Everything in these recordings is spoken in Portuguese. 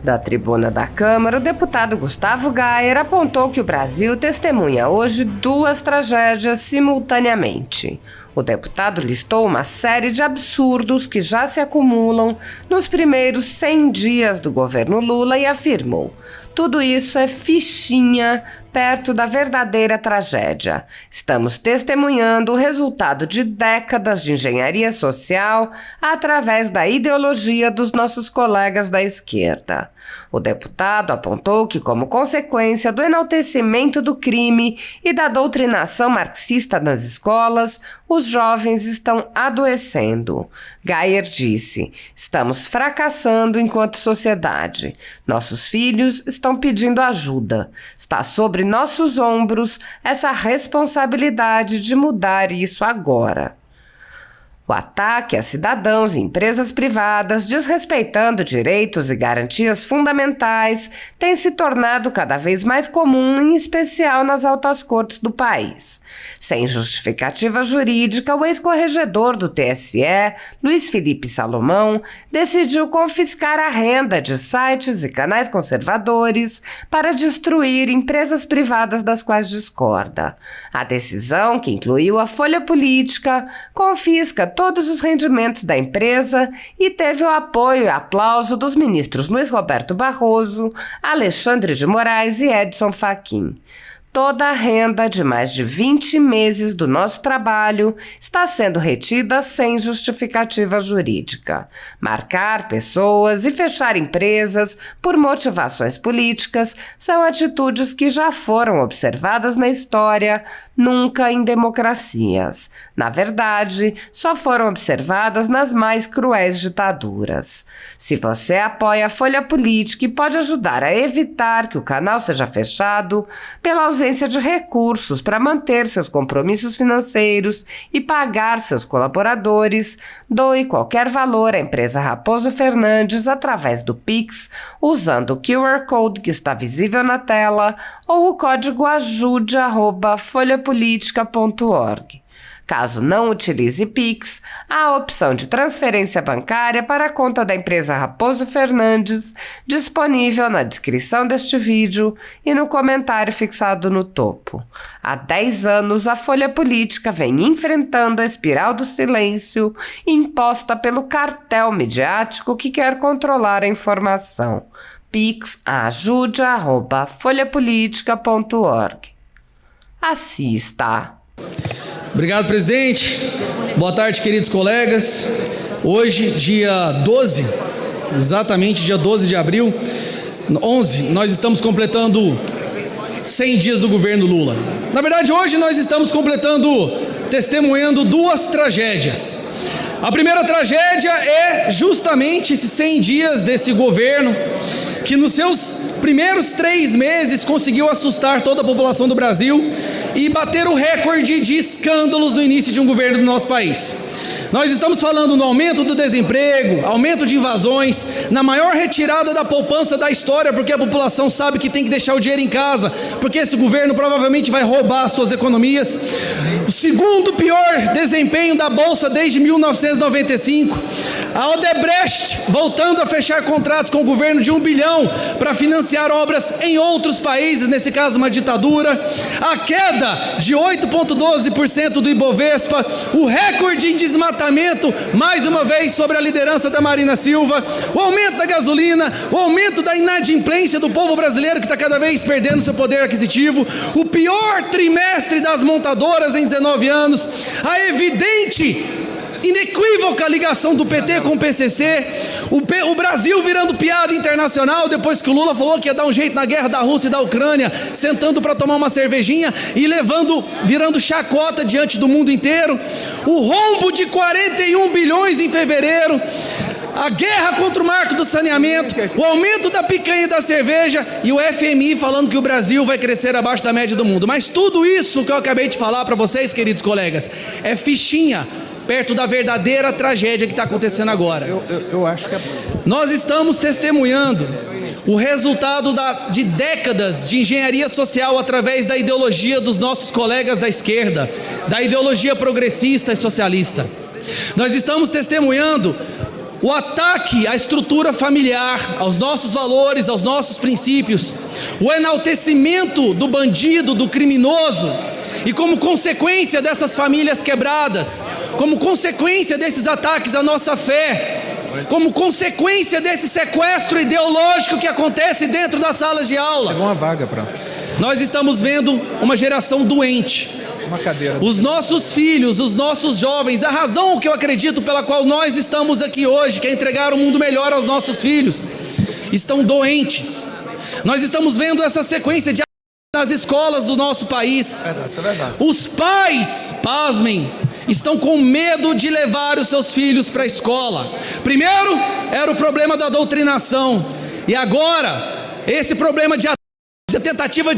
Da tribuna da Câmara, o deputado Gustavo Gayer apontou que o Brasil testemunha hoje duas tragédias simultaneamente. O deputado listou uma série de absurdos que já se acumulam nos primeiros 100 dias do governo Lula e afirmou: tudo isso é fichinha perto da verdadeira tragédia. Estamos testemunhando o resultado de décadas de engenharia social através da ideologia dos nossos colegas da esquerda. O deputado apontou que, como consequência do enaltecimento do crime e da doutrinação marxista nas escolas, os jovens estão adoecendo. Gayer disse: estamos fracassando enquanto sociedade. Nossos filhos estão pedindo ajuda. Está sobre nossos ombros essa responsabilidade de mudar isso agora. O ataque a cidadãos e empresas privadas, desrespeitando direitos e garantias fundamentais, tem se tornado cada vez mais comum, em especial nas altas cortes do país. Sem justificativa jurídica, o ex-corregedor do TSE, Luiz Felipe Salomão, decidiu confiscar a renda de sites e canais conservadores para destruir empresas privadas das quais discorda. A decisão, que incluiu a Folha Política, confisca todos os rendimentos da empresa e teve o apoio e aplauso dos ministros Luiz Roberto Barroso, Alexandre de Moraes e Edson Fachin. Toda a renda de mais de 20 meses do nosso trabalho está sendo retida sem justificativa jurídica. Marcar pessoas e fechar empresas por motivações políticas são atitudes que já foram observadas na história, nunca em democracias. Na verdade, só foram observadas nas mais cruéis ditaduras. Se você apoia a Folha Política e pode ajudar a evitar que o canal seja fechado, pela ausência de recursos para manter seus compromissos financeiros e pagar seus colaboradores, doe qualquer valor à empresa Raposo Fernandes através do Pix, usando o QR Code que está visível na tela ou o código ajude@folhapolitica.org. Caso não utilize Pix, há a opção de transferência bancária para a conta da empresa Raposo Fernandes, disponível na descrição deste vídeo e no comentário fixado no topo. Há 10 anos, a Folha Política vem enfrentando a espiral do silêncio imposta pelo cartel midiático que quer controlar a informação. Pix ajude@folhapolitica.org. Assista. Obrigado, presidente. Boa tarde, queridos colegas. Hoje, dia 12, exatamente dia 12 de abril, 11, nós estamos completando 100 dias do governo Lula. Na verdade, hoje nós estamos testemunhando duas tragédias. A primeira tragédia é justamente esses 100 dias desse governo, que nos seus primeiros 3 meses conseguiu assustar toda a população do Brasil e bater o recorde de escândalos no início de um governo do nosso país. Nós estamos falando no aumento do desemprego, aumento de invasões, na maior retirada da poupança da história, porque a população sabe que tem que deixar o dinheiro em casa, porque esse governo provavelmente vai roubar as suas economias. O segundo pior desempenho da Bolsa desde 1995. A Odebrecht voltando a fechar contratos com o governo de 1 bilhão para financiar obras em outros países, nesse caso uma ditadura. A queda de 8,12% do Ibovespa, o recorde em desmatamento, mais uma vez sobre a liderança da Marina Silva, o aumento da gasolina, o aumento da inadimplência do povo brasileiro que está cada vez perdendo seu poder aquisitivo, o pior trimestre das montadoras em 19 anos, a evidente, inequívoca ligação do PT com o PCC, o Brasil virando piada internacional depois que o Lula falou que ia dar um jeito na guerra da Rússia e da Ucrânia, sentando para tomar uma cervejinha e virando chacota diante do mundo inteiro, o rombo de 41 bilhões em fevereiro, a guerra contra o marco do saneamento, o aumento da picanha e da cerveja e o FMI falando que o Brasil vai crescer abaixo da média do mundo. Mas tudo isso que eu acabei de falar para vocês, queridos colegas, é fichinha perto da verdadeira tragédia que está acontecendo agora. Eu acho que Nós estamos testemunhando o resultado de décadas de engenharia social através da ideologia dos nossos colegas da esquerda, da ideologia progressista e socialista. Nós estamos testemunhando o ataque à estrutura familiar, aos nossos valores, aos nossos princípios, o enaltecimento do bandido, do criminoso, e como consequência dessas famílias quebradas, como consequência desses ataques à nossa fé, como consequência desse sequestro ideológico que acontece dentro das salas de aula, nós estamos vendo uma geração doente. Os nossos filhos, os nossos jovens, a razão que eu acredito pela qual nós estamos aqui hoje, que é entregar um mundo melhor aos nossos filhos, estão doentes. Nós estamos vendo essa sequência de nas escolas do nosso país. Os pais, pasmem, estão com medo de levar os seus filhos para a escola. Primeiro era o problema da doutrinação, e agora esse problema de tentativa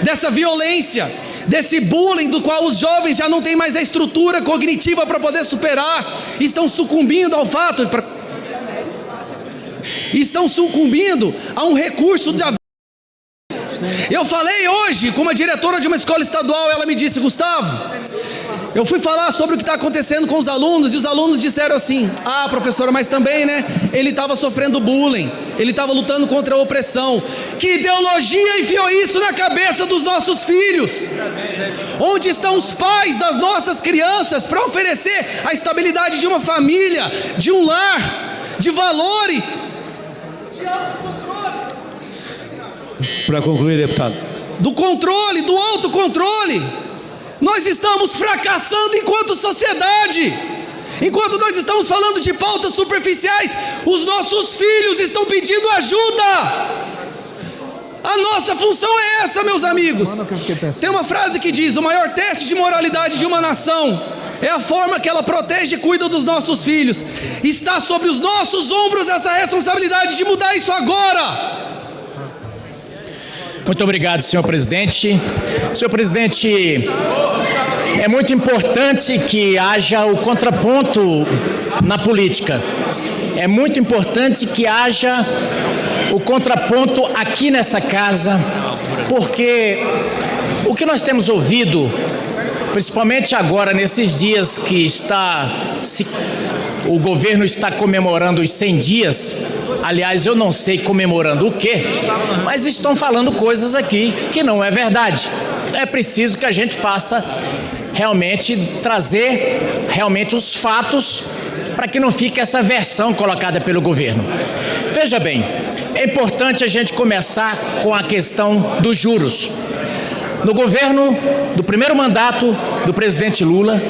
dessa violência, desse bullying do qual os jovens já não têm mais a estrutura cognitiva para poder superar, estão sucumbindo ao fato, estão sucumbindo a um recurso da vida. Eu falei hoje com uma diretora de uma escola estadual, ela me disse: Gustavo, eu fui falar sobre o que está acontecendo com os alunos, e os alunos disseram assim: ah, professora, mas também, né, ele estava sofrendo bullying, ele estava lutando contra a opressão. Que ideologia enfiou isso na cabeça dos nossos filhos? Onde estão os pais das nossas crianças para oferecer a estabilidade de uma família, de um lar, de valores, de autocontrole? Para concluir, deputado. Do controle, do autocontrole. Nós estamos fracassando enquanto sociedade. Enquanto nós estamos falando de pautas superficiais, os nossos filhos estão pedindo ajuda. A nossa função é essa, meus amigos. Tem uma frase que diz: o maior teste de moralidade de uma nação é a forma que ela protege e cuida dos nossos filhos. Está sobre os nossos ombros essa responsabilidade de mudar isso agora. Muito obrigado, senhor presidente. Senhor presidente, é muito importante que haja o contraponto na política. É muito importante que haja o contraponto aqui nessa casa, porque o que nós temos ouvido, principalmente agora nesses dias que o governo está comemorando os 100 dias, aliás, eu não sei comemorando o quê, mas estão falando coisas aqui que não é verdade. É preciso que a gente faça realmente, trazer realmente os fatos, para que não fique essa versão colocada pelo governo. Veja bem, é importante a gente começar com a questão dos juros. No governo do primeiro mandato do presidente Lula,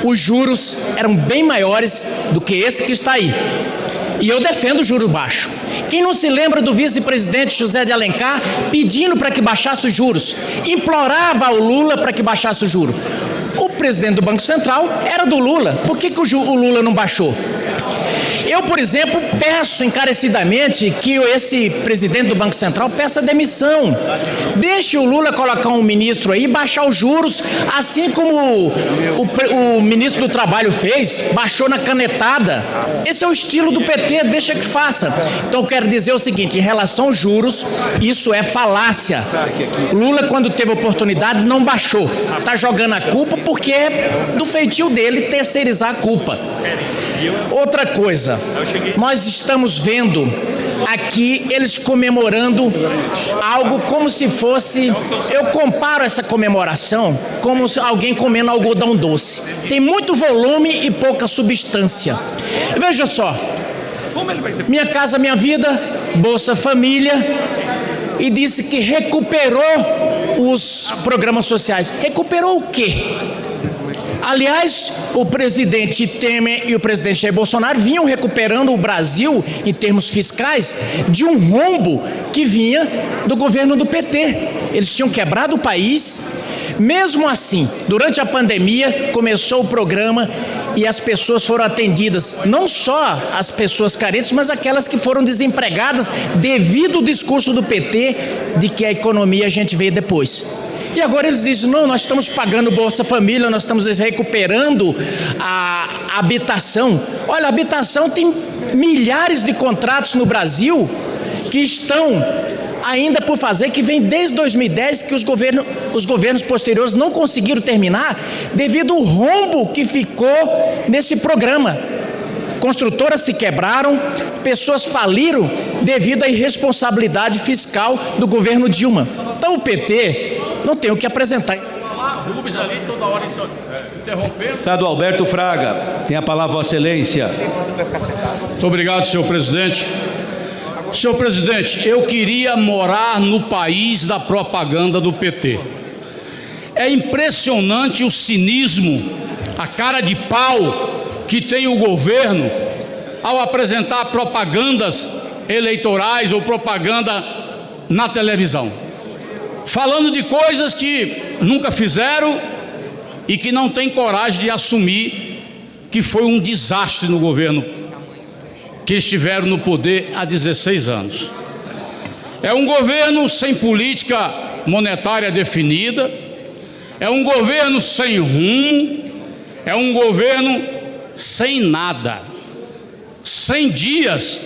os juros eram bem maiores do que esse que está aí. E eu defendo juros baixos. Quem não se lembra do vice-presidente José de Alencar pedindo para que baixasse os juros? Implorava ao Lula para que baixasse o juro. O presidente do Banco Central era do Lula. Por que o Lula não baixou? Eu, por exemplo, peço encarecidamente que esse presidente do Banco Central peça demissão. Deixe o Lula colocar um ministro aí e baixar os juros, assim como o ministro do Trabalho fez, baixou na canetada. Esse é o estilo do PT, deixa que faça. Então, eu quero dizer o seguinte, em relação aos juros, isso é falácia. Lula, quando teve oportunidade, não baixou. Está jogando a culpa porque é do feitio dele terceirizar a culpa. Outra coisa, nós estamos vendo aqui eles comemorando algo como se fosse, eu comparo essa comemoração como se alguém comendo algodão doce. Tem muito volume e pouca substância. Veja só, Minha Casa Minha Vida, Bolsa Família, e disse que recuperou os programas sociais. Recuperou o quê? Aliás, o presidente Temer e o presidente Jair Bolsonaro vinham recuperando o Brasil, em termos fiscais, de um rombo que vinha do governo do PT. Eles tinham quebrado o país. Mesmo assim, durante a pandemia, começou o programa e as pessoas foram atendidas, não só as pessoas carentes, mas aquelas que foram desempregadas devido ao discurso do PT de que a economia a gente vê depois. E agora eles dizem, não, nós estamos pagando Bolsa Família, nós estamos recuperando a habitação. Olha, a habitação tem milhares de contratos no Brasil que estão ainda por fazer, que vem desde 2010, que os governos posteriores não conseguiram terminar devido ao rombo que ficou nesse programa. construtoras se quebraram, pessoas faliram devido à irresponsabilidade fiscal do governo Dilma. Então o PT não tem o que apresentar. Deputado Alberto Fraga, tem a palavra Vossa Excelência. Muito obrigado, senhor presidente. Senhor presidente, eu queria morar no país da propaganda do PT. É impressionante o cinismo, a cara de pau que tem o governo ao apresentar propagandas eleitorais ou propaganda na televisão, falando de coisas que nunca fizeram e que não tem coragem de assumir que foi um desastre no governo que estiveram no poder há 16 anos. É um governo sem política monetária definida, é um governo sem rumo, é um governo sem nada. 100 dias,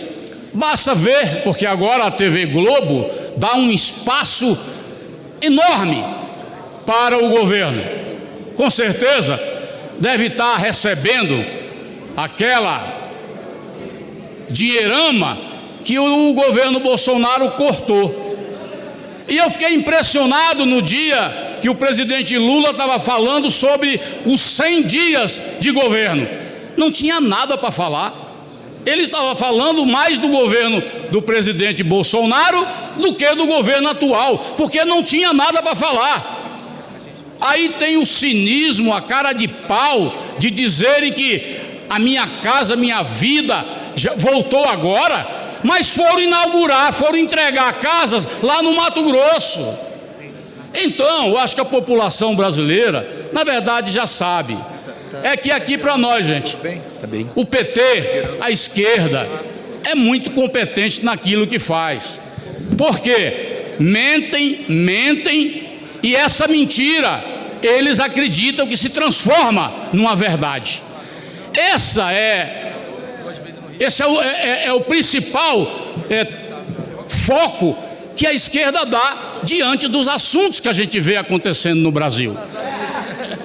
basta ver, porque agora a TV Globo dá um espaço enorme para o governo. Com certeza deve estar recebendo aquela dinheirama que o governo Bolsonaro cortou. E eu fiquei impressionado no dia que o presidente Lula estava falando sobre os 100 dias de governo. Não tinha nada para falar. Ele estava falando mais do governo do presidente Bolsonaro do que do governo atual, porque não tinha nada para falar. Aí tem o cinismo, a cara de pau de dizerem que a Minha Casa Minha Vida já voltou agora, mas foram inaugurar, foram entregar casas lá no Mato Grosso. Então, eu acho que a população brasileira, na verdade, já sabe. É que aqui para nós, gente, o PT, a esquerda, é muito competente naquilo que faz. Por quê? Mentem, e essa mentira, eles acreditam que se transforma numa verdade. Esse é o principal foco que a esquerda dá diante dos assuntos que a gente vê acontecendo no Brasil.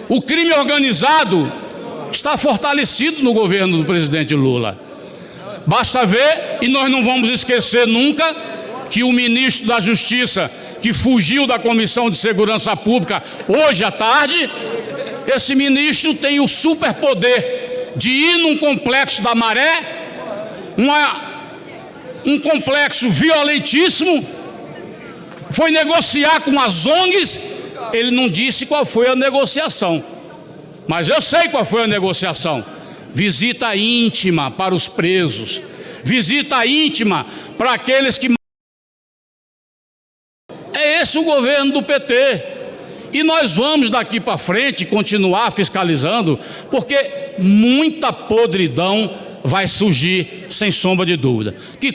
O crime organizado está fortalecido no governo do presidente Lula. Basta ver, e nós não vamos esquecer nunca, que o ministro da Justiça, que fugiu da Comissão de Segurança Pública hoje à tarde, esse ministro tem o superpoder de ir num complexo da Maré, um complexo violentíssimo, foi negociar com as ONGs. Ele não disse qual foi a negociação, mas eu sei qual foi a negociação. Visita íntima para os presos, visita íntima para aqueles que... É esse o governo do PT. E nós vamos daqui para frente continuar fiscalizando, porque muita podridão vai surgir, sem sombra de dúvida. Que